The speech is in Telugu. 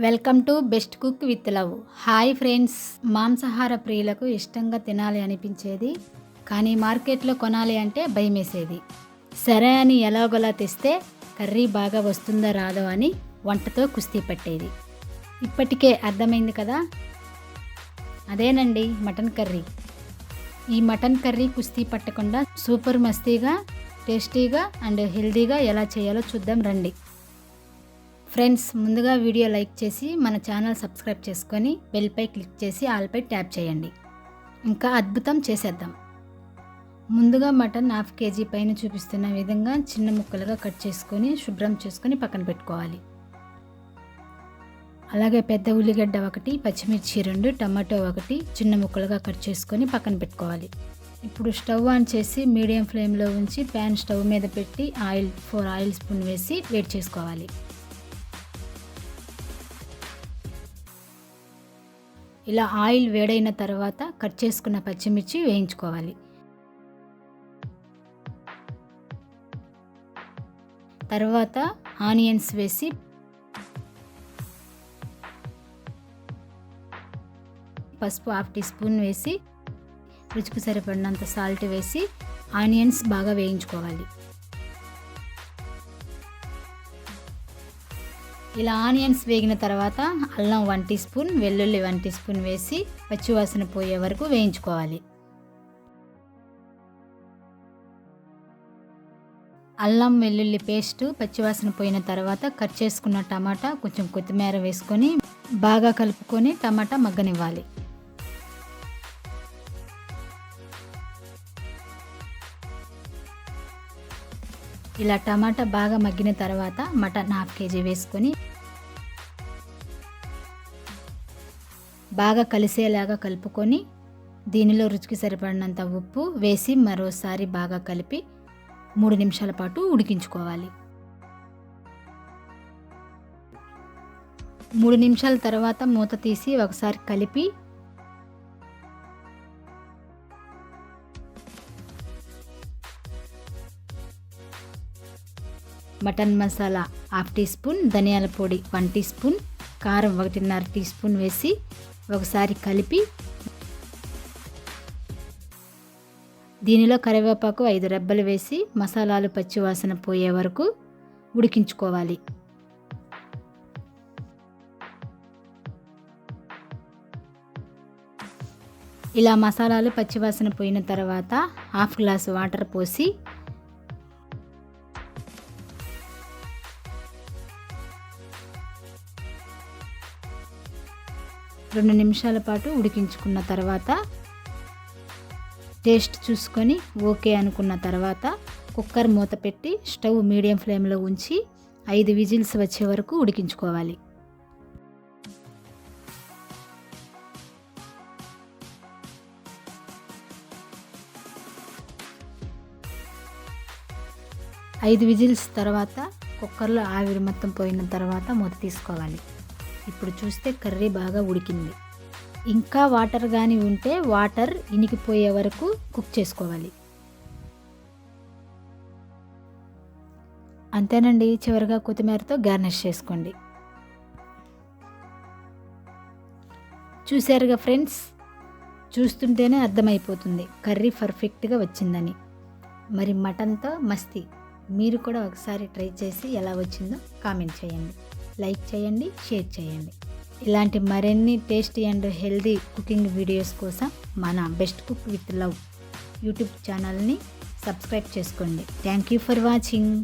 Welcome to best cook with love. Hi friends, మాంసాహార ప్రియులకు ఇష్టంగా తినాలి అనిపించేది, కానీ మార్కెట్లో కొనాలి అంటే భయమేసేది. సరే అని ఎలాగోలా తెస్తే కర్రీ బాగా వస్తుందో రాదో అని వంటతో కుస్తీ పట్టేది. ఇప్పటికే అర్థమైంది కదా, అదేనండి మటన్ కర్రీ. ఈ మటన్ కర్రీ కుస్తీ పట్టకుండా సూపర్ మస్తీగా, టేస్టీగా అండ్ హెల్తీగా ఎలా చేయాలో చూద్దాం రండి. ఫ్రెండ్స్, ముందుగా వీడియో లైక్ చేసి మన ఛానల్ సబ్స్క్రైబ్ చేసుకొని బెల్పై క్లిక్ చేసి ఆల్పై ట్యాప్ చేయండి. ఇంకా అద్భుతం చేసేద్దాం. ముందుగా మటన్ 1/2 kg పైన చూపిస్తున్న విధంగా చిన్న ముక్కలుగా కట్ చేసుకొని శుభ్రం చేసుకొని పక్కన పెట్టుకోవాలి. అలాగే పెద్ద ఉల్లిగడ్డ 1, పచ్చిమిర్చి 2, టమాటో 1 చిన్న ముక్కలుగా కట్ చేసుకొని పక్కన పెట్టుకోవాలి. ఇప్పుడు స్టవ్ ఆన్ చేసి మీడియం ఫ్లేమ్లో ఉంచి ప్యాన్ స్టవ్ మీద పెట్టి 4 ఆయిల్ స్పూన్ వేసి వేడి చేసుకోవాలి. ఇలా ఆయిల్ వేడైన తర్వాత కట్ చేసుకున్న పచ్చిమిర్చి వేయించుకోవాలి. తర్వాత ఆనియన్స్ వేసి పసుపు 1/2 టీ స్పూన్ వేసి రుచికి సరిపడినంత సాల్ట్ వేసి ఆనియన్స్ బాగా వేయించుకోవాలి. ఇలా ఆనియన్స్ వేగిన తర్వాత అల్లం 1 టీ స్పూన్, వెల్లుల్లి 1 టీ స్పూన్ వేసి పచ్చివాసన పోయే వరకు వేయించుకోవాలి. అల్లం వెల్లుల్లి పేస్ట్ పచ్చివాసన పోయిన తర్వాత కట్ చేసుకున్న టమాటా, కొంచెం కొత్తిమీర వేసుకొని బాగా కలుపుకొని టమాటా మగ్గనివ్వాలి. ఇలా టమాటా బాగా మగ్గిన తర్వాత మటన్ 1/2 kg వేసుకొని బాగా కలిసేలాగా కలుపుకొని దీనిలో రుచికి సరిపడినంత ఉప్పు వేసి మరోసారి బాగా కలిపి 3 నిమిషాల పాటు ఉడికించుకోవాలి. 3 నిమిషాల తర్వాత మూత తీసి ఒకసారి కలిపి మటన్ మసాలా 1/2 టీ స్పూన్, ధనియాల పొడి 1 టీ స్పూన్, కారం 1.5 టీ స్పూన్ వేసి ఒకసారి కలిపి దీనిలో కరివేపాకు 5 రెబ్బలు వేసి మసాలాలు పచ్చివాసన పోయే వరకు ఉడికించుకోవాలి. ఇలా మసాలాలు పచ్చివాసన పోయిన తర్వాత 1/2 గ్లాసు వాటర్ పోసి రెండు నిమిషాల పాటు ఉడికించుకున్న తర్వాత టేస్ట్ చూసుకొని ఓకే అనుకున్న తర్వాత కుక్కర్ మూత పెట్టి స్టవ్ మీడియం ఫ్లేమ్లో ఉంచి 5 విజిల్స్ వచ్చే వరకు ఉడికించుకోవాలి. ఐదు విజిల్స్ తర్వాత కుక్కర్లో ఆవిరి మొత్తం పోయిన తర్వాత మూత తీసుకోవాలి. ఇప్పుడు చూస్తే కర్రీ బాగా ఉడికింది. ఇంకా వాటర్ కానీ ఉంటే వాటర్ ఇనికిపోయే వరకు కుక్ చేసుకోవాలి. అంతేనండి, చివరిగా కొత్తిమీరతో గార్నిష్ చేసుకోండి. చూశారుగా ఫ్రెండ్స్, చూస్తుంటేనే అర్థమైపోతుంది కర్రీ పర్ఫెక్ట్గా వచ్చిందని. మరి మటన్తో మస్తీ మీరు కూడా ఒకసారి ట్రై చేసి ఎలా వచ్చిందో కామెంట్ చేయండి, లైక్ చేయండి, షేర్ చేయండి. ఇలాంటి మరిన్ని tasty and healthy cooking videos కోసం మన best cook with love YouTube ఛానల్ని సబ్స్క్రైబ్ చేసుకోండి. Thank you for watching.